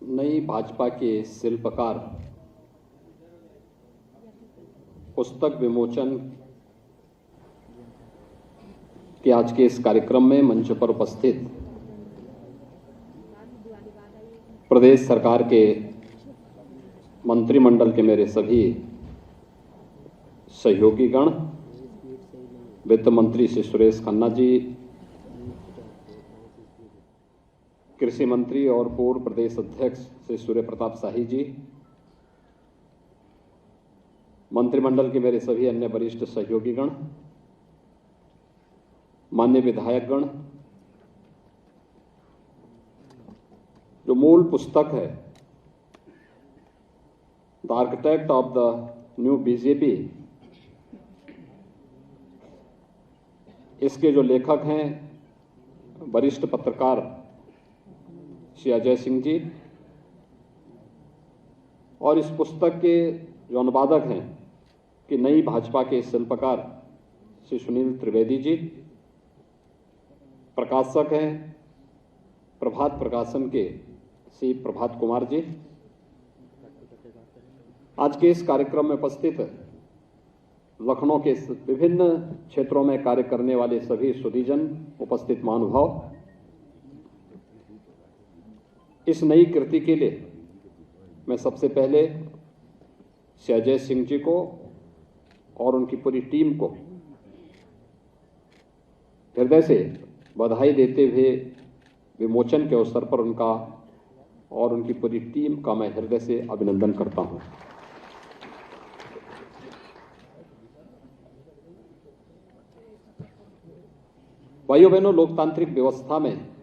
नई भाजपा के शिल्पकार पुस्तक विमोचन के आज के इस कार्यक्रम में मंच पर उपस्थित प्रदेश सरकार के मंत्रिमंडल के मेरे सभी सहयोगीगण, वित्त मंत्री श्री सुरेश खन्ना जी, कृषि मंत्री और पूर्व प्रदेश अध्यक्ष श्री सूर्य प्रताप शाही जी, मंत्रिमंडल के मेरे सभी अन्य वरिष्ठ सहयोगीगण, मान्य विधायकगण, जो मूल पुस्तक है the architect of the new BJP, इसके जो लेखक हैं वरिष्ठ पत्रकार श्री अजय सिंह जी, और इस पुस्तक के जो अनुवादक हैं कि नई भाजपा के शिल्पकार श्री सुनील त्रिवेदी जी, प्रकाशक हैं प्रभात प्रकाशन के श्री प्रभात कुमार जी, आज के इस कार्यक्रम में उपस्थित लखनऊ के विभिन्न क्षेत्रों में कार्य करने वाले सभी सुधीजन, उपस्थित महानुभाव, इस नई कृति के लिए मैं सबसे पहले श्री अजय सिंह जी को और उनकी पूरी टीम को हृदय से बधाई देते हुए विमोचन के अवसर पर उनका और उनकी पूरी टीम का मैं हृदय से अभिनंदन करता हूं। भाइयों बहनों, लोकतांत्रिक व्यवस्था में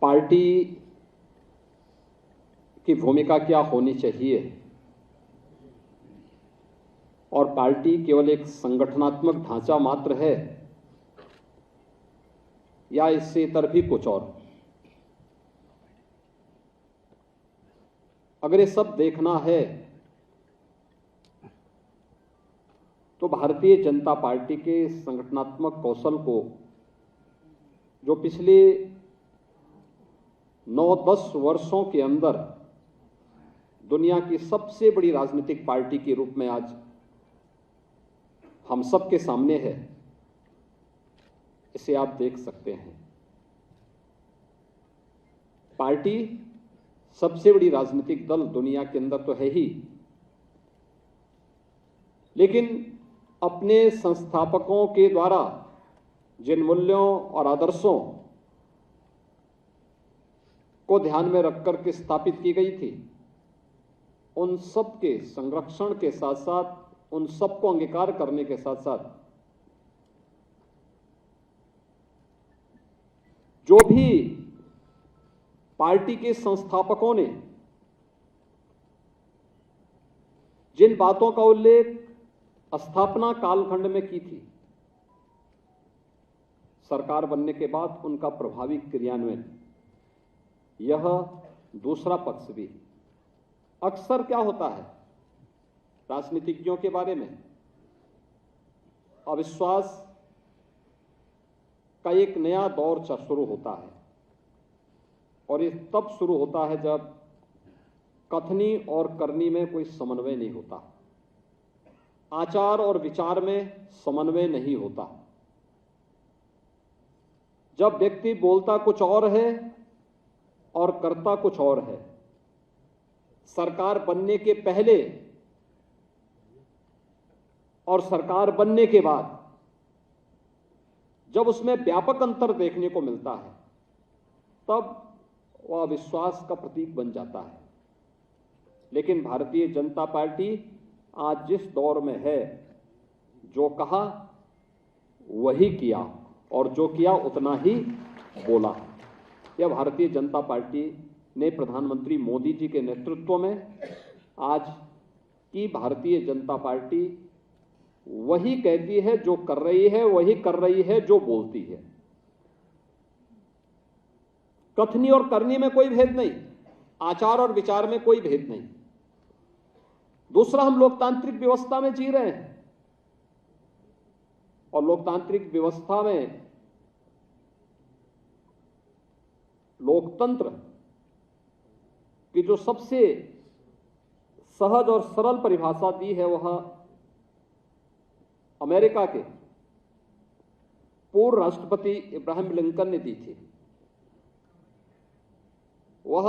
पार्टी की भूमिका क्या होनी चाहिए और पार्टी केवल एक संगठनात्मक ढांचा मात्र है या इससे इतर भी कुछ और, अगर ये सब देखना है तो भारतीय जनता पार्टी के संगठनात्मक कौशल को, जो पिछले 9-10 वर्षों के अंदर दुनिया की सबसे बड़ी राजनीतिक पार्टी के रूप में आज हम सब के सामने है, इसे आप देख सकते हैं। पार्टी सबसे बड़ी राजनीतिक दल दुनिया के अंदर तो है ही, लेकिन अपने संस्थापकों के द्वारा जिन मूल्यों और आदर्शों को ध्यान में रखकर के स्थापित की गई थी, उन सब के संरक्षण के साथ साथ, उन सबको अंगीकार करने के साथ साथ, जो भी पार्टी के संस्थापकों ने जिन बातों का उल्लेख स्थापना कालखंड में की थी, सरकार बनने के बाद उनका प्रभावी क्रियान्वयन, यह दूसरा पक्ष भी। अक्सर क्या होता है राजनीतिज्ञों के बारे में, अविश्वास का एक नया दौर शुरू होता है, और ये तब शुरू होता है जब कथनी और करनी में कोई समन्वय नहीं होता, आचार और विचार में समन्वय नहीं होता, जब व्यक्ति बोलता कुछ और है और करता कुछ और है। सरकार बनने के पहले और सरकार बनने के बाद जब उसमें व्यापक अंतर देखने को मिलता है, तब वह अविश्वास का प्रतीक बन जाता है। लेकिन भारतीय जनता पार्टी आज जिस दौर में है, जो कहा वही किया और जो किया उतना ही बोला। यह भारतीय जनता पार्टी ने प्रधानमंत्री मोदी जी के नेतृत्व में आज की भारतीय जनता पार्टी वही कहती है जो कर रही है, वही कर रही है जो बोलती है। कथनी और करनी में कोई भेद नहीं, आचार और विचार में कोई भेद नहीं। दूसरा, हम लोकतांत्रिक व्यवस्था में जी रहे हैं और लोकतांत्रिक व्यवस्था में लोकतंत्र की जो सबसे सहज और सरल परिभाषा दी है वह अमेरिका के पूर्व राष्ट्रपति इब्राहिम लिंकन ने दी थी। वह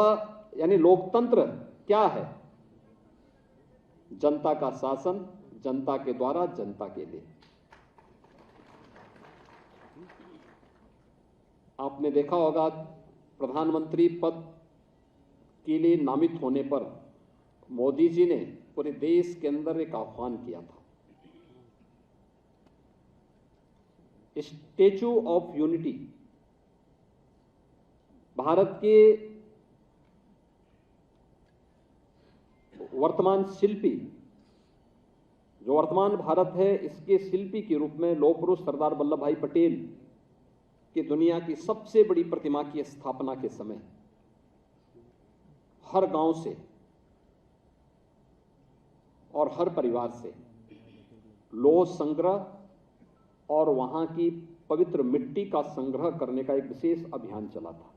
यानी लोकतंत्र क्या है? जनता का शासन, जनता के द्वारा, जनता के लिए। आपने देखा होगा प्रधानमंत्री पद के लिए नामित होने पर मोदी जी ने पूरे देश के अंदर एक आह्वान किया था, स्टैच्यू ऑफ यूनिटी। भारत के वर्तमान शिल्पी, जो वर्तमान भारत है, इसके शिल्पी के रूप में लौह पुरुष सरदार वल्लभ भाई पटेल की दुनिया की सबसे बड़ी प्रतिमा की स्थापना के समय हर गांव से और हर परिवार से लौह संग्रह और वहां की पवित्र मिट्टी का संग्रह करने का एक विशेष अभियान चला था।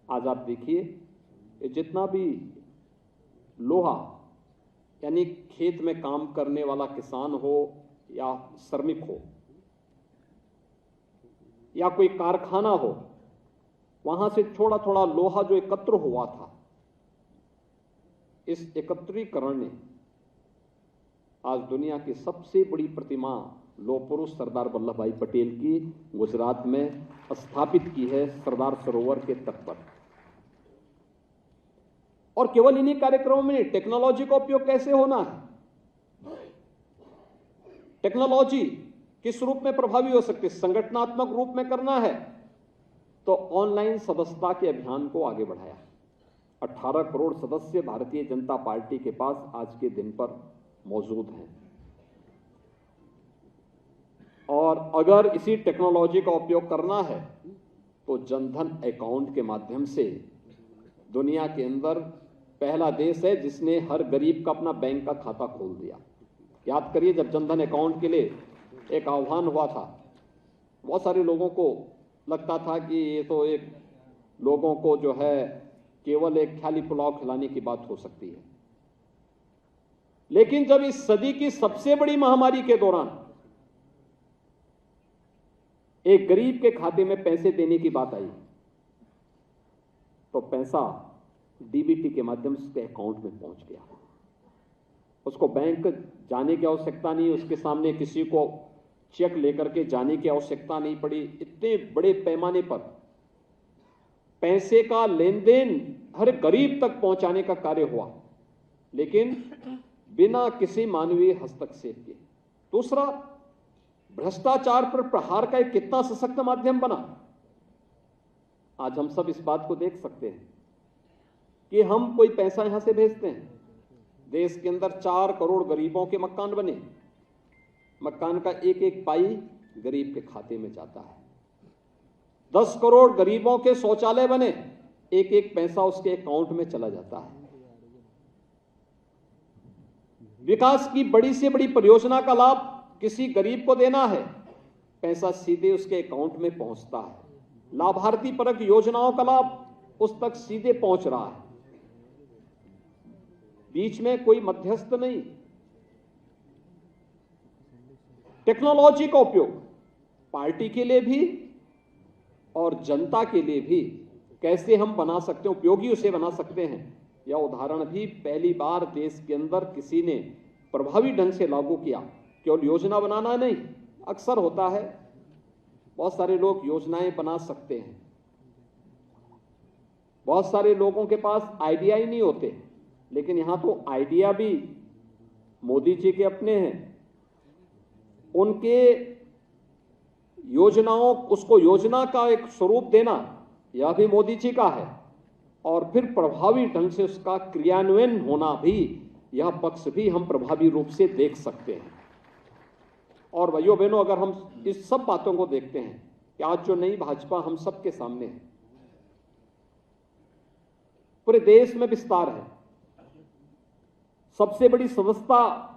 आज आप देखिए, जितना भी लोहा यानी खेत में काम करने वाला किसान हो या श्रमिक हो या कोई कारखाना हो, वहां से थोड़ा थोड़ा लोहा जो एकत्र हुआ था, इस एकत्रीकरण ने आज दुनिया की सबसे बड़ी प्रतिमा लौह पुरुष सरदार वल्लभ भाई पटेल की गुजरात में स्थापित की है, सरदार सरोवर के तट पर। और केवल इन्हीं कार्यक्रमों में टेक्नोलॉजी का उपयोग कैसे होना है, टेक्नोलॉजी किस रूप में प्रभावी हो सकती है, संगठनात्मक रूप में करना है तो ऑनलाइन सदस्यता के अभियान को आगे बढ़ाया। 18 करोड़ सदस्य भारतीय जनता पार्टी के पास आज के दिन पर मौजूद हैं। और अगर इसी टेक्नोलॉजी का उपयोग करना है तो जनधन अकाउंट के माध्यम से दुनिया के अंदर पहला देश है जिसने हर गरीब का अपना बैंक का खाता खोल दिया। याद करिए, जब जनधन अकाउंट के लिए एक आह्वान हुआ था, बहुत सारे लोगों को लगता था कि ये तो एक लोगों को जो है केवल एक ख्याली पुलाव खिलाने की बात हो सकती है। लेकिन जब इस सदी की सबसे बड़ी महामारी के दौरान एक गरीब के खाते में पैसे देने की बात आई तो पैसा डीबीटी के माध्यम से अकाउंट में पहुंच गया। उसको बैंक जाने की आवश्यकता नहीं, उसके सामने किसी को चेक लेकर के जाने की आवश्यकता नहीं पड़ी। इतने बड़े पैमाने पर पैसे का लेन देन हर गरीब तक पहुंचाने का कार्य हुआ, लेकिन बिना किसी मानवीय हस्तक्षेप के। दूसरा, भ्रष्टाचार पर प्रहार का एक कितना सशक्त माध्यम बना। आज हम सब इस बात को देख सकते हैं कि हम कोई पैसा यहां से भेजते हैं, देश के अंदर 4 करोड़ गरीबों के मकान बने, मकान का एक एक पाई गरीब के खाते में जाता है। 10 करोड़ गरीबों के शौचालय बने, एक एक पैसा उसके अकाउंट में चला जाता है। विकास की बड़ी से बड़ी परियोजना का लाभ किसी गरीब को देना है, पैसा सीधे उसके अकाउंट में पहुंचता है। लाभार्थी परक योजनाओं का लाभ उस तक सीधे पहुंच रहा है, बीच में कोई मध्यस्थ नहीं। टेक्नोलॉजी का उपयोग पार्टी के लिए भी और जनता के लिए भी कैसे हम बना सकते हैं, उपयोगी उसे बना सकते हैं, यह उदाहरण भी पहली बार देश के अंदर किसी ने प्रभावी ढंग से लागू किया। केवल योजना बनाना नहीं, अक्सर होता है बहुत सारे लोग योजनाएं बना सकते हैं, बहुत सारे लोगों के पास आइडिया ही नहीं होते, लेकिन यहां तो आइडिया भी मोदी जी के अपने हैं। उनके योजनाओं, उसको योजना का एक स्वरूप देना, यह भी मोदी जी का है, और फिर प्रभावी ढंग से उसका क्रियान्वयन होना भी, यह पक्ष भी हम प्रभावी रूप से देख सकते हैं। और भाइयों बहनों, अगर हम इस सब बातों को देखते हैं कि आज जो नई भाजपा हम सबके सामने है, पूरे देश में विस्तार है, सबसे बड़ी सदस्यता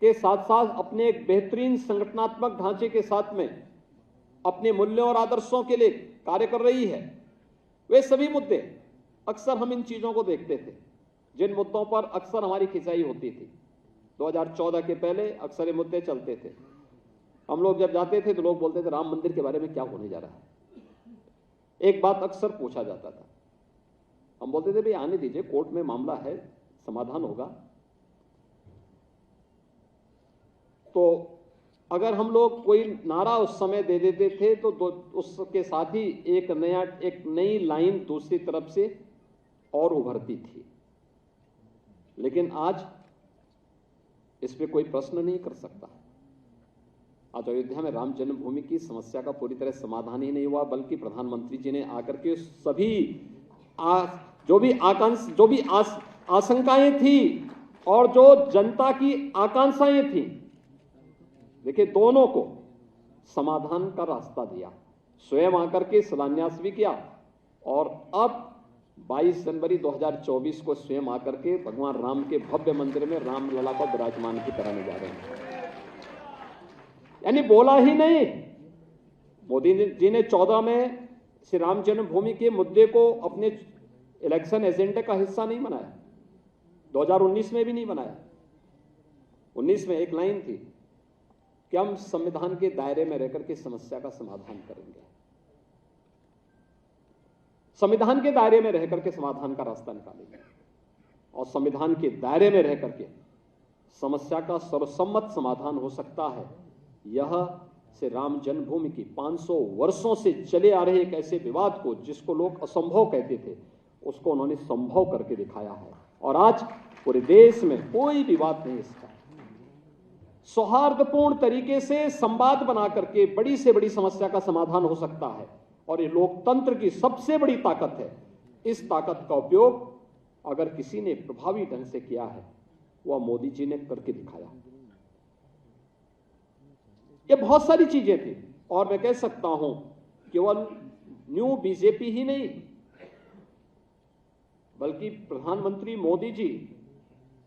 के साथ साथ अपने एक बेहतरीन संगठनात्मक ढांचे के साथ में अपने मूल्यों और आदर्शों के लिए कार्य कर रही है, वे सभी मुद्दे अक्सर हम इन चीजों को देखते थे, जिन मुद्दों पर अक्सर हमारी खिंचाई होती थी। 2014 के पहले अक्सर ये मुद्दे चलते थे। हम लोग जब जाते थे तो लोग बोलते थे राम मंदिर के बारे में क्या होने जा रहा है। एक बात अक्सर पूछा जाता था, हम बोलते थे भाई आने दीजिए, कोर्ट में मामला है, समाधान होगा। तो अगर हम लोग कोई नारा उस समय दे देते थे तो उसके साथ ही एक नई लाइन दूसरी तरफ से और उभरती थी। लेकिन आज इस पे कोई प्रश्न नहीं कर सकता। आज अयोध्या में राम जन्मभूमि की समस्या का पूरी तरह समाधान ही नहीं हुआ, बल्कि प्रधानमंत्री जी ने आकर के सभी जो भी आशंकाएं थी और जो जनता की आकांक्षाएं थी, देखिए दोनों को समाधान का रास्ता दिया, स्वयं आकर के शिलान्यास भी किया और अब 22 जनवरी 2024 को स्वयं आकर के भगवान राम के भव्य मंदिर में रामलला को विराजमान भी कराने जा रहे हैं। यानी बोला ही नहीं, मोदी जी ने 14 में श्री राम जन्मभूमि के मुद्दे को अपने इलेक्शन एजेंडे का हिस्सा नहीं बनाया, 2019 में भी नहीं बनाया। 19 में एक लाइन थी कि हम संविधान के दायरे में रहकर के समस्या का समाधान करेंगे, संविधान के दायरे में रहकर के समाधान का रास्ता निकालेंगे और संविधान के दायरे में रहकर के समस्या का सर्वसम्मत समाधान हो सकता है। यह से राम जन्मभूमि की 500 वर्षों से चले आ रहे एक ऐसे विवाद को, जिसको लोग असंभव कहते थे, उसको उन्होंने संभव करके दिखाया है और आज पूरे देश में कोई विवाद नहीं इसका। सौहार्दपूर्ण तरीके से संवाद बना करके बड़ी से बड़ी समस्या का समाधान हो सकता है और ये लोकतंत्र की सबसे बड़ी ताकत है। इस ताकत का उपयोग अगर किसी ने प्रभावी ढंग से किया है, वह मोदी जी ने करके दिखाया। ये बहुत सारी चीजें थी और मैं कह सकता हूं केवल न्यू बीजेपी ही नहीं, बल्कि प्रधानमंत्री मोदी जी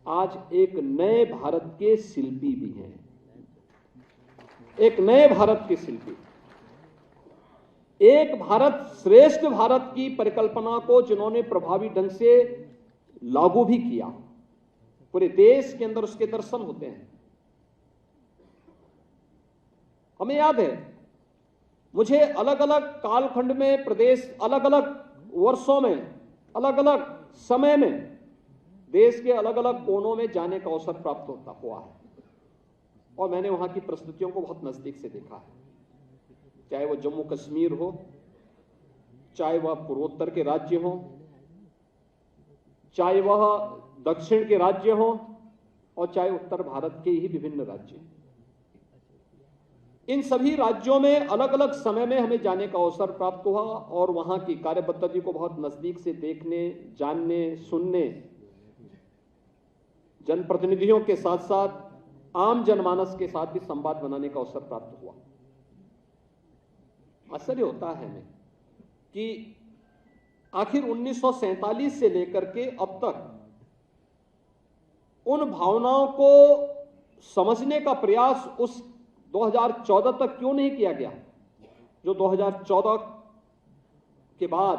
आज एक नए भारत के शिल्पी भी हैं, एक नए भारत के शिल्पी। एक भारत श्रेष्ठ भारत की परिकल्पना को जिन्होंने प्रभावी ढंग से लागू भी किया, पूरे देश के अंदर उसके दर्शन होते हैं। हमें याद है, मुझे अलग अलग कालखंड में प्रदेश, अलग अलग वर्षों में, अलग अलग समय में देश के अलग अलग कोनों में जाने का अवसर प्राप्त होता हुआ है और मैंने वहां की परिस्थितियों को बहुत नजदीक से देखा है। चाहे वह जम्मू कश्मीर हो, चाहे वह पूर्वोत्तर के राज्य हो, चाहे वह दक्षिण के राज्य हो और चाहे उत्तर भारत के ही विभिन्न राज्य। इन सभी राज्यों में अलग अलग समय में हमें जाने का अवसर प्राप्त हुआ और वहां की कार्य पद्धति को बहुत नजदीक से देखने, जानने, सुनने, जनप्रतिनिधियों के साथ साथ आम जनमानस के साथ भी संवाद बनाने का अवसर प्राप्त हुआ। आश्चर्य होता है हमें कि आखिर 1947 से लेकर के अब तक उन भावनाओं को समझने का प्रयास उस 2014 तक क्यों नहीं किया गया, जो 2014 के बाद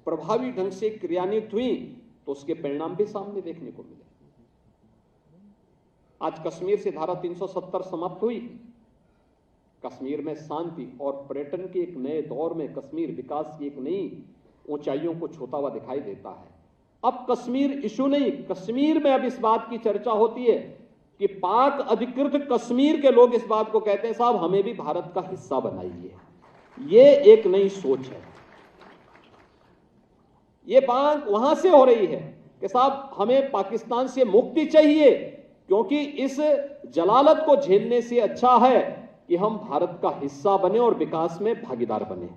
प्रभावी ढंग से क्रियान्वित हुई तो उसके परिणाम भी सामने देखने को मिले। आज कश्मीर से धारा 370 समाप्त हुई, कश्मीर में शांति और पर्यटन के एक नए दौर में कश्मीर विकास की एक नई ऊंचाइयों को छूता हुआ दिखाई देता है। अब कश्मीर इशू नहीं, कश्मीर में अब इस बात की चर्चा होती है कि पाक अधिकृत कश्मीर के लोग इस बात को कहते हैं साहब हमें भी भारत का हिस्सा बनाइए। ये एक नई सोच है। ये बात वहां से हो रही है कि साहब हमें पाकिस्तान से मुक्ति चाहिए, क्योंकि इस जलालत को झेलने से अच्छा है कि हम भारत का हिस्सा बने और विकास में भागीदार बने।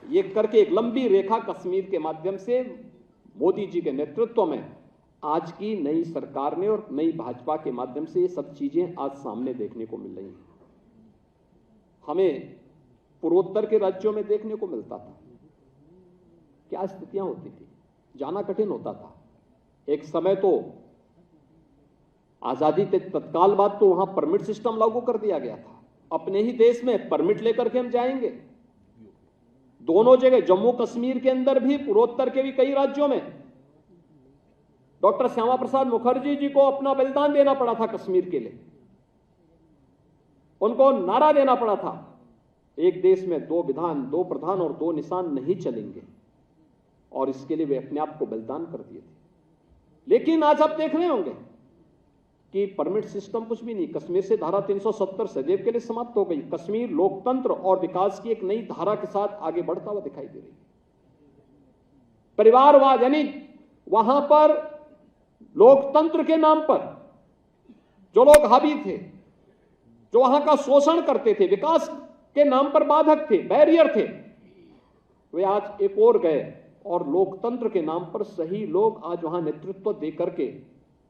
ये करके एक लंबी रेखा कश्मीर के माध्यम से मोदी जी के नेतृत्व में आज की नई सरकार ने और नई भाजपा के माध्यम से ये सब चीजें आज सामने देखने को मिल रही हैं। हमें पूर्वोत्तर के राज्यों में देखने को मिलता था क्या स्थितियां होती थी, जाना कठिन होता था। एक समय तो आजादी के तत्काल बाद तो वहां परमिट सिस्टम लागू कर दिया गया था, अपने ही देश में परमिट लेकर के हम जाएंगे। दोनों जगह, जम्मू कश्मीर के अंदर भी, पूर्वोत्तर के भी कई राज्यों में डॉक्टर श्यामा प्रसाद मुखर्जी जी को अपना बलिदान देना पड़ा था कश्मीर के लिए। उनको नारा देना पड़ा था, एक देश में दो विधान, दो प्रधान और दो निशान नहीं चलेंगे, और इसके लिए वे अपने आप को बलिदान कर दिए थे। लेकिन आज आप देख रहे होंगे कि परमिट सिस्टम कुछ भी नहीं। कश्मीर से धारा 370 सदैव के लिए समाप्त हो गई। कश्मीर लोकतंत्र और विकास की एक नई धारा के साथ आगे बढ़ता हुआ दिखाई दे रही है। परिवारवाद, यानी वहां पर लोकतंत्र के नाम पर जो लोग हावी थे, जो वहां का शोषण करते थे, विकास के नाम पर बाधक थे, बैरियर थे, वे आज एक और गए और लोकतंत्र के नाम पर सही लोग आज वहां नेतृत्व देकर के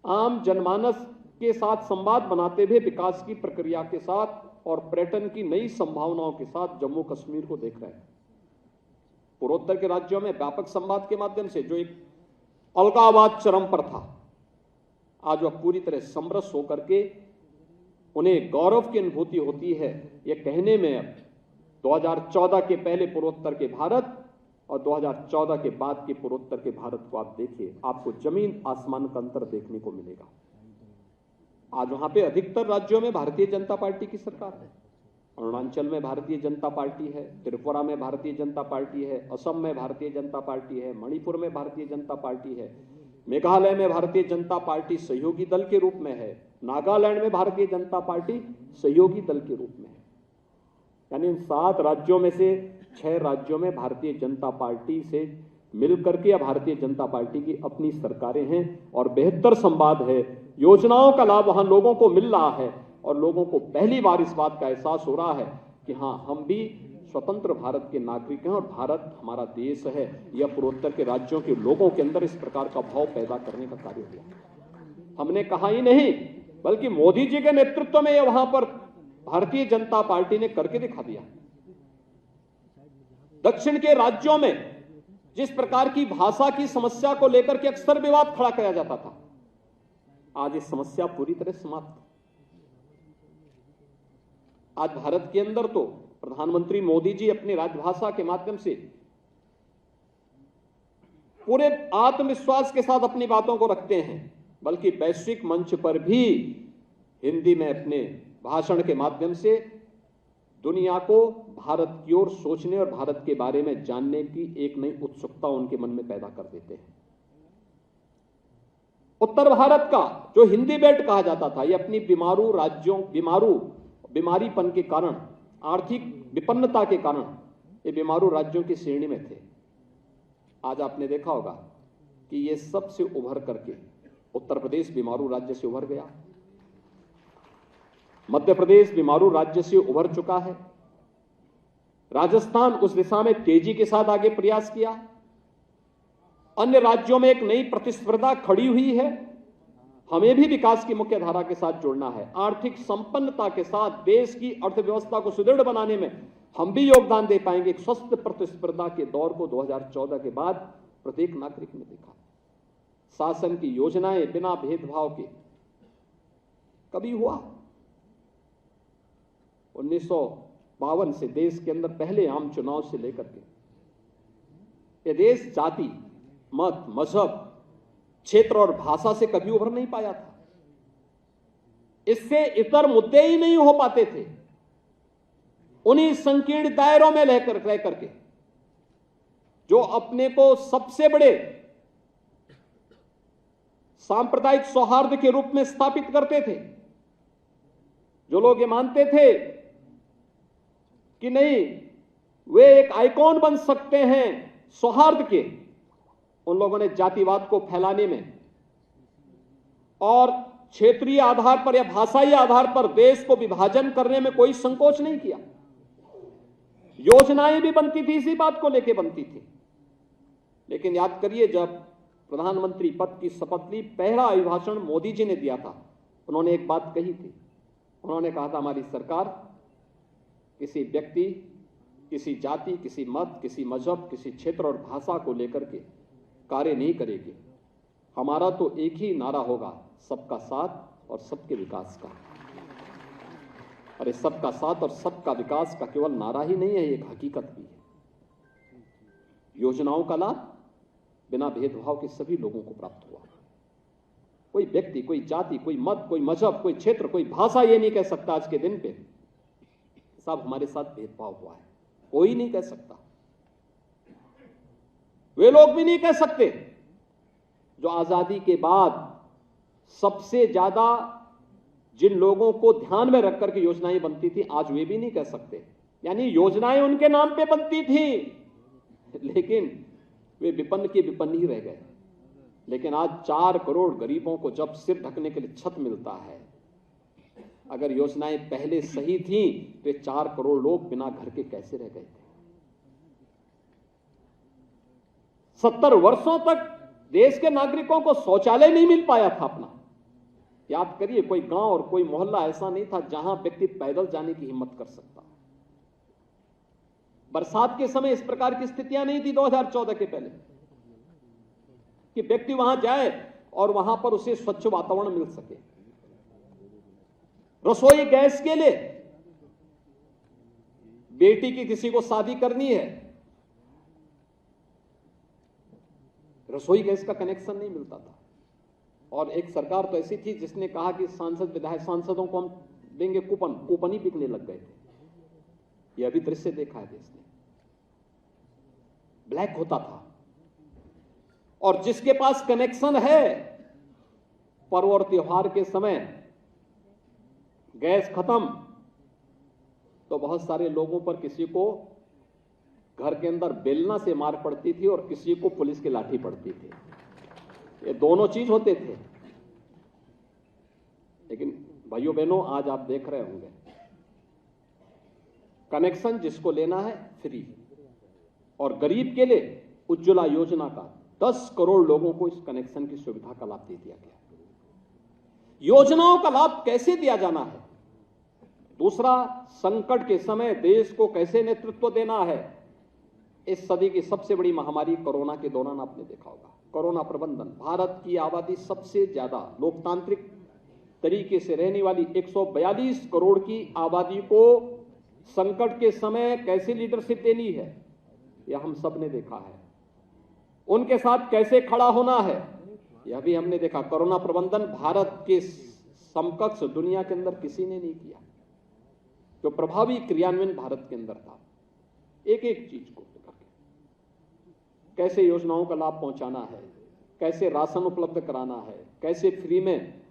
आम जनमानस के साथ संवाद बनाते हुए विकास की प्रक्रिया के साथ और पर्यटन की नई संभावनाओं के साथ जम्मू कश्मीर को देख रहे हैं। पूर्वोत्तर के राज्यों में व्यापक संवाद के माध्यम से जो एक अलगाववाद चरम पर था, आज वह पूरी तरह समरस होकर के उन्हें गौरव की अनुभूति होती है यह कहने में, अब 2014 के पहले पूर्वोत्तर के भारत और 2014 के बाद के पूर्वोत्तर के भारत को आप देखिए, आपको जमीन आसमान का अंतर देखने को मिलेगा। आज वहां पे अधिकतर राज्यों में भारतीय जनता पार्टी की सरकार है। अरुणाचल में भारतीय जनता पार्टी है, त्रिपुरा में भारतीय जनता पार्टी है, असम में भारतीय जनता पार्टी है, मणिपुर में भारतीय जनता पार्टी है, मेघालय में भारतीय जनता पार्टी सहयोगी दल के रूप में है, नागालैंड में भारतीय जनता पार्टी सहयोगी दल के रूप में है। यानी इन 7 राज्यों में से 6 राज्यों में भारतीय जनता पार्टी से मिलकर के या भारतीय जनता पार्टी की अपनी सरकारें हैं और बेहतर संवाद है। योजनाओं का लाभ वहां लोगों को मिल रहा है और लोगों को पहली बार इस बात का एहसास हो रहा है कि हां, हम भी स्वतंत्र भारत के नागरिक हैं और भारत हमारा देश है। यह पूर्वोत्तर के राज्यों के लोगों के अंदर इस प्रकार का भाव पैदा करने का कार्य हुआ। हमने कहा ही नहीं, बल्कि मोदी जी के नेतृत्व में यह वहां पर भारतीय जनता पार्टी ने करके दिखा दिया। दक्षिण के राज्यों में जिस प्रकार की भाषा की समस्या को लेकर के अक्सर विवाद खड़ा किया जाता था, आज इस समस्या पूरी तरह समाप्त। आज भारत के अंदर तो प्रधानमंत्री मोदी जी अपनी राजभाषा के माध्यम से पूरे आत्मविश्वास के साथ अपनी बातों को रखते हैं, बल्कि वैश्विक मंच पर भी हिंदी में अपने भाषण के माध्यम से दुनिया को भारत की ओर सोचने और भारत के बारे में जानने की एक नई उत्सुकता उनके मन में पैदा कर देते हैं। उत्तर भारत का जो हिंदी बेल्ट कहा जाता था, यह अपनी बीमारीपन के कारण, आर्थिक विपन्नता के कारण ये बीमारू राज्यों की श्रेणी में थे। आज आपने देखा होगा कि ये सबसे उभर करके उत्तर प्रदेश बीमारू राज्य से उभर गया, मध्य प्रदेश बीमारू राज्य से उभर चुका है, राजस्थान उस दिशा में तेजी के साथ आगे प्रयास किया, अन्य राज्यों में एक नई प्रतिस्पर्धा खड़ी हुई है। हमें भी विकास की मुख्य धारा के साथ जुड़ना है। आर्थिक संपन्नता के साथ देश की अर्थव्यवस्था को सुदृढ़ बनाने में हम भी योगदान दे पाएंगे। एक स्वस्थ प्रतिस्पर्धा के दौर को 2014 के बाद प्रत्येक नागरिक ने देखा। शासन की योजनाएं बिना भेदभाव के कभी हुआ? 1952 से देश के अंदर पहले आम चुनाव से लेकर के यह देश जाति, मत, मजहब, क्षेत्र और भाषा से कभी उभर नहीं पाया था। इससे इतर मुद्दे ही नहीं हो पाते थे। उन्हीं संकीर्ण दायरों में रह करके जो अपने को सबसे बड़े सांप्रदायिक सौहार्द के रूप में स्थापित करते थे, जो लोग ये मानते थे कि नहीं वे एक आइकॉन बन सकते हैं सौहार्द के, उन लोगों ने जातिवाद को फैलाने में और क्षेत्रीय आधार पर या भाषाई आधार पर देश को विभाजन करने में कोई संकोच नहीं किया। योजनाएं भी बनती थी, इसी बात को लेकर बनती थी। लेकिन याद करिए, जब प्रधानमंत्री पद की शपथ ली, पहला अभिभाषण मोदी जी ने दिया था, उन्होंने एक बात कही थी। उन्होंने कहा था, हमारी सरकार किसी व्यक्ति, किसी जाति, किसी मत, किसी मजहब, किसी क्षेत्र और भाषा को लेकर के कार्य नहीं करेगी। हमारा तो एक ही नारा होगा, सबका साथ और सबके विकास का। अरे सबका साथ और सबका विकास का केवल नारा ही नहीं है, एक हकीकत भी है। योजनाओं का लाभ बिना भेदभाव के सभी लोगों को प्राप्त हुआ। कोई व्यक्ति, कोई जाति, कोई मत, कोई मजहब, कोई क्षेत्र, कोई भाषा ये नहीं कह सकता आज के दिन पे साहब हमारे साथ भेदभाव हुआ है। कोई नहीं कह सकता। वे लोग भी नहीं कह सकते जो आजादी के बाद सबसे ज्यादा जिन लोगों को ध्यान में रखकर के योजनाएं बनती थी, आज वे भी नहीं कह सकते। यानी योजनाएं उनके नाम पे बनती थी, लेकिन वे विपन्न के विपन्न ही रह गए। लेकिन आज 4 करोड़ गरीबों को जब सिर ढकने के लिए छत मिलता है, अगर योजनाएं पहले सही थी तो 4 करोड़ लोग बिना घर के कैसे रह गए थे। 70 वर्षों तक देश के नागरिकों को शौचालय नहीं मिल पाया था अपना। याद करिए, कोई गांव और कोई मोहल्ला ऐसा नहीं था जहां व्यक्ति पैदल जाने की हिम्मत कर सकता। बरसात के समय इस प्रकार की स्थितियां नहीं थी 2014 के पहले कि व्यक्ति वहां जाए और वहां पर उसे स्वच्छ वातावरण मिल सके। रसोई गैस के लिए बेटी की किसी को शादी करनी है, रसोई गैस का कनेक्शन नहीं मिलता था। और एक सरकार तो ऐसी थी जिसने कहा कि सांसद विधायक सांसदों को हम देंगे कूपन, कूपन ही बिकने लग गए थे। यह अभी दृश्य देखा है देश ने। ब्लैक होता था। और जिसके पास कनेक्शन है, पर्व और त्योहार के समय गैस खत्म तो बहुत सारे लोगों पर किसी को घर के अंदर बेलना से मार पड़ती थी और किसी को पुलिस की लाठी पड़ती थी। ये दोनों चीज होते थे। लेकिन भाइयों बहनों, आज आप देख रहे होंगे कनेक्शन जिसको लेना है फ्री, और गरीब के लिए उज्ज्वला योजना का 10 करोड़ लोगों को इस कनेक्शन की सुविधा का लाभ दे दिया गया। योजनाओं का लाभ कैसे दिया जाना है, दूसरा संकट के समय देश को कैसे नेतृत्व देना है। इस सदी की सबसे बड़ी महामारी कोरोना के दौरान आपने देखा होगा, कोरोना प्रबंधन। भारत की आबादी सबसे ज्यादा लोकतांत्रिक तरीके से रहने वाली 142 करोड़ की आबादी को संकट के समय कैसे लीडरशिप देनी है, यह हम सब ने देखा है। उनके साथ कैसे खड़ा होना है, यह भी हमने देखा। कोरोना प्रबंधन भारत के समकक्ष दुनिया के अंदर किसी ने नहीं किया। जो प्रभावी क्रियान्वयन भारत के अंदर था, एक एक चीज को कैसे योजनाओं का लाभ पहुंचाना है, कैसे राशन उपलब्ध कराना है, कैसे फ्री में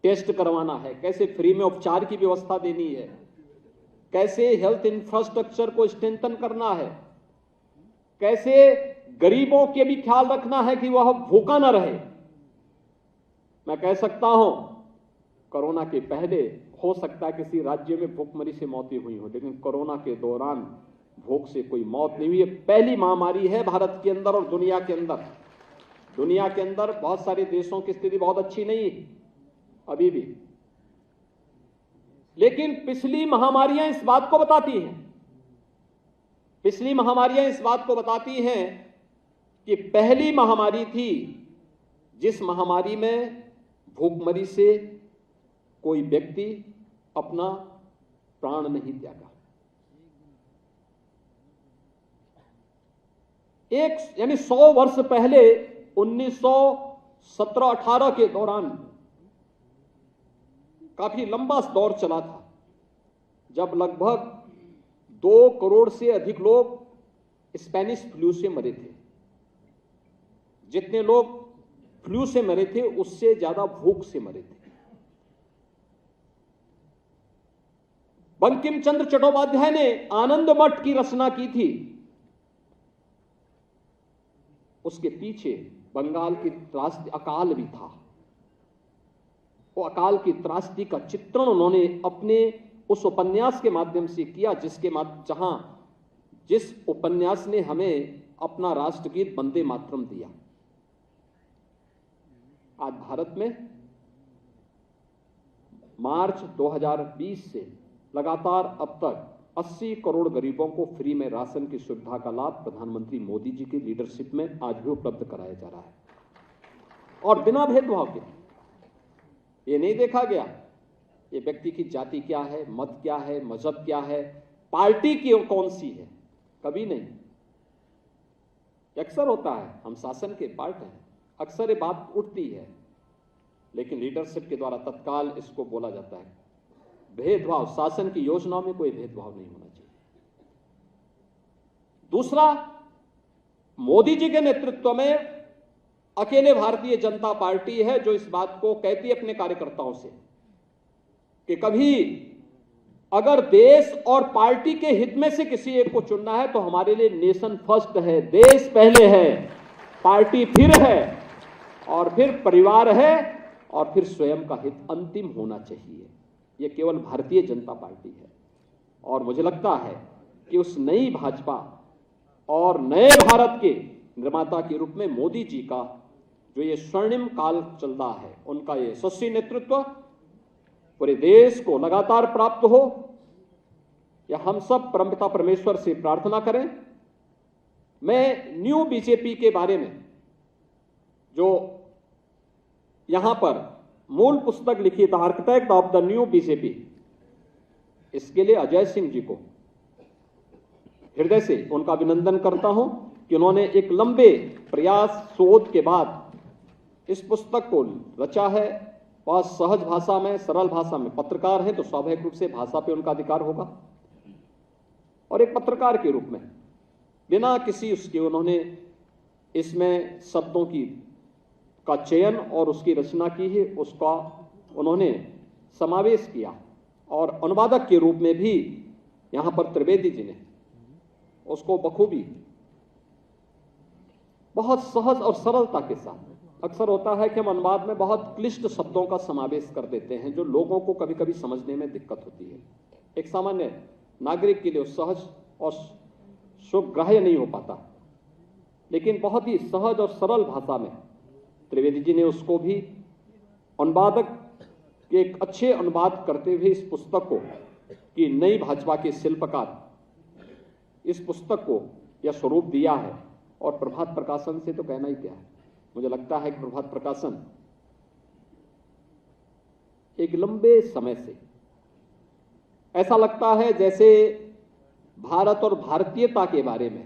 टेस्ट करवाना है, कैसे फ्री में उपचार की व्यवस्था देनी है, कैसे हेल्थ इंफ्रास्ट्रक्चर को स्ट्रेंथन करना है, कैसे गरीबों के भी ख्याल रखना है कि वह भूखा न रहे। मैं कह सकता हूं कोरोना के पहले हो सकता है किसी राज्य में भूखमरी से मौतें हुई हो, लेकिन कोरोना के दौरान भूख से कोई मौत नहीं हुई। है पहली महामारी है भारत के अंदर और दुनिया के अंदर। दुनिया के अंदर बहुत सारे देशों की स्थिति बहुत अच्छी नहीं अभी भी, लेकिन पिछली महामारियां इस बात को बताती हैं, पिछली महामारियां इस बात को बताती हैं कि पहली महामारी थी जिस महामारी में भूखमरी से कोई व्यक्ति अपना प्राण नहीं त्यागा। यानी 100 वर्ष पहले 1917-18 के दौरान काफी लंबा दौर चला था जब लगभग 2 करोड़ से अधिक लोग स्पेनिश फ्लू से मरे थे। जितने लोग फ्लू से मरे थे उससे ज्यादा भूख से मरे थे। बंकिम चंद्र चट्टोपाध्याय ने आनंद मठ की रचना की थी। उसके पीछे बंगाल की त्रासदी, अकाल भी था। वो अकाल की त्रासदी का चित्रण उन्होंने अपने उस उपन्यास के माध्यम से किया, जिस उपन्यास ने हमें अपना राष्ट्रगीत वंदे मातरम दिया। आज भारत में मार्च 2020 से लगातार अब तक 80 करोड़ गरीबों को फ्री में राशन की सुविधा का लाभ प्रधानमंत्री मोदी जी की लीडरशिप में आज भी उपलब्ध कराया जा रहा है और बिना भेदभाव के। ये नहीं देखा गया ये व्यक्ति की जाति क्या है, मत क्या है, मजहब क्या है, पार्टी की कौन सी है, कभी नहीं। अक्सर होता है, हम शासन के पार्ट हैं, अक्सर ये बात उठती है, लेकिन लीडरशिप के द्वारा तत्काल इसको बोला जाता है। भेदभाव, शासन की योजनाओं में कोई भेदभाव नहीं होना चाहिए। दूसरा, मोदी जी के नेतृत्व में अकेले भारतीय जनता पार्टी है जो इस बात को कहती है अपने कार्यकर्ताओं से कि कभी अगर देश और पार्टी के हित में से किसी एक को चुनना है तो हमारे लिए नेशन फर्स्ट है, देश पहले है, पार्टी फिर है, और फिर परिवार है, और फिर स्वयं का हित अंतिम होना चाहिए। यह केवल भारतीय जनता पार्टी है। और मुझे लगता है कि उस नई भाजपा और नए भारत के निर्माता के रूप में मोदी जी का जो ये स्वर्णिम काल चल रहा है, उनका ये यशस्वी नेतृत्व पूरे देश को लगातार प्राप्त हो, या हम सब परमपिता परमेश्वर से प्रार्थना करें। मैं न्यू बीजेपी के बारे में जो यहां पर मूल पुस्तक लिखी the architect of the new BJP, इसके लिए अजय सिंह जी को हृदय से उनका अभिनंदन करता हूं कि उन्होंने एक लंबे प्रयास शोध के बाद इस पुस्तक को रचा है। बहुत सहज भाषा में, सरल भाषा में, पत्रकार हैं तो स्वाभाविक रूप से भाषा पे उनका अधिकार होगा, और एक पत्रकार के रूप में बिना किसी उसके उन्होंने इसमें शब्दों का चयन और उसकी रचना की है, उसका उन्होंने समावेश किया, और अनुवादक के रूप में भी यहां पर त्रिवेदी जी ने उसको बखूबी बहुत सहज और सरलता के साथ, अक्सर होता है कि हम अनुवाद में बहुत क्लिष्ट शब्दों का समावेश कर देते हैं जो लोगों को कभी कभी समझने में दिक्कत होती है, एक सामान्य नागरिक के लिए सहज और सुग्राह्य नहीं हो पाता, लेकिन बहुत ही सहज और सरल भाषा में त्रिवेदी जी ने उसको भी अनुवादक के एक अच्छे अनुवाद करते हुए इस पुस्तक को, कि नई भाजपा के शिल्पकार इस पुस्तक को यह स्वरूप दिया है। और प्रभात प्रकाशन से तो कहना ही क्या है, मुझे लगता है कि प्रभात प्रकाशन एक लंबे समय से ऐसा लगता है जैसे भारत और भारतीयता के बारे में,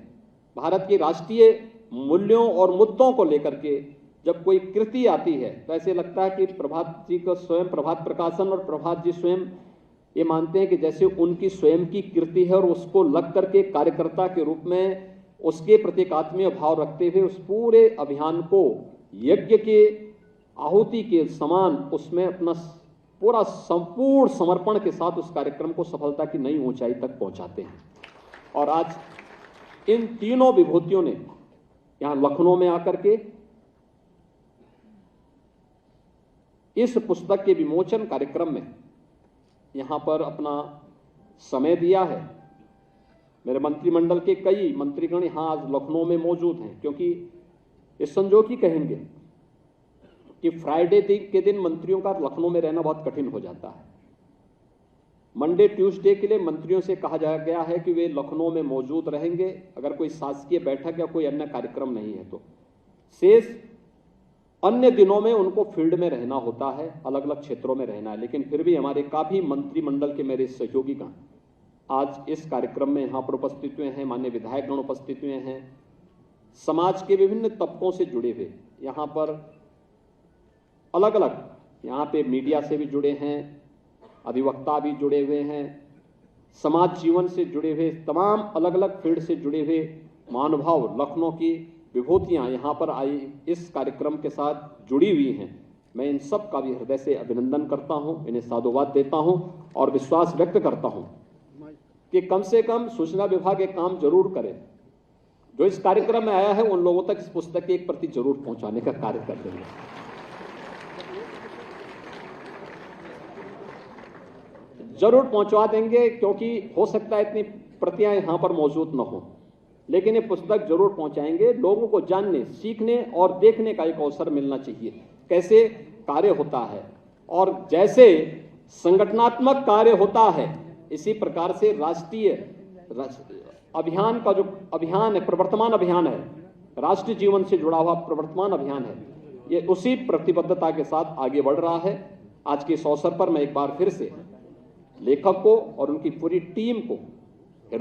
भारत के राष्ट्रीय मूल्यों और मुद्दों को लेकर के जब कोई कृति आती है तो ऐसे लगता है कि प्रभात जी को स्वयं, प्रभात प्रकाशन और प्रभात जी स्वयं ये मानते हैं कि जैसे उनकी स्वयं की कृति है, और उसको लग करके कार्यकर्ता के रूप में उसके प्रति आत्मीय भाव रखते हुए उस पूरे अभियान को यज्ञ के आहुति के समान उसमें अपना पूरा संपूर्ण समर्पण के साथ उस कार्यक्रम को सफलता की नई ऊंचाई तक पहुंचाते हैं। और आज इन तीनों विभूतियों ने यहां लखनऊ में आकर के इस पुस्तक के विमोचन कार्यक्रम में यहां पर अपना समय दिया है। मेरे मंत्रिमंडल के कई मंत्रीगण यहां आज लखनऊ में मौजूद हैं, क्योंकि इस संजोग ही कहेंगे कि फ्राइडे के दिन मंत्रियों का लखनऊ में रहना बहुत कठिन हो जाता है। मंडे ट्यूसडे के लिए मंत्रियों से कहा गया है कि वे लखनऊ में मौजूद रहेंगे, अगर कोई शासकीय बैठक या कोई अन्य कार्यक्रम नहीं है तो। शेष अन्य दिनों में उनको फील्ड में रहना होता है, अलग अलग क्षेत्रों में रहना है, लेकिन फिर भी हमारे काफी मंत्रिमंडल के मेरे सहयोगीगण आज इस कार्यक्रम में यहाँ पर उपस्थित हुए हैं, माननीय विधायकगण उपस्थित हुए हैं, समाज के विभिन्न तबकों से जुड़े हुए यहाँ पर अलग अलग, यहाँ पे मीडिया से भी जुड़े हैं, अधिवक्ता भी जुड़े हुए हैं, समाज जीवन से जुड़े हुए तमाम अलग अलग फील्ड से जुड़े हुए महानुभाव, लखनऊ की विभूतियाँ यहाँ पर आई इस कार्यक्रम के साथ जुड़ी हुई हैं। मैं इन सब का भी हृदय से अभिनंदन करता हूँ, इन्हें साधुवाद देता हूँ और विश्वास व्यक्त करता हूँ कि कम से कम सूचना विभाग एक काम जरूर करे, जो इस कार्यक्रम में आया है उन लोगों तक इस पुस्तक की एक प्रति जरूर पहुंचाने का कार्य कर देंगे। जरूर पहुंचवा देंगे, क्योंकि हो सकता है इतनी प्रतियां यहां पर मौजूद न हो, लेकिन ये पुस्तक जरूर पहुंचाएंगे। लोगों को जानने, सीखने और देखने का एक अवसर मिलना चाहिए कैसे कार्य होता है, और जैसे संगठनात्मक कार्य होता है इसी प्रकार से राष्ट्रीय अभियान का जो अभियान है, प्रवर्तमान अभियान है, राष्ट्रीय जीवन से जुड़ा हुआ प्रवर्तमान अभियान है, ये उसी प्रतिबद्धता के साथ आगे बढ़ रहा है। आज के इस अवसर पर मैं एक बार फिर से लेखक को और उनकी पूरी टीम को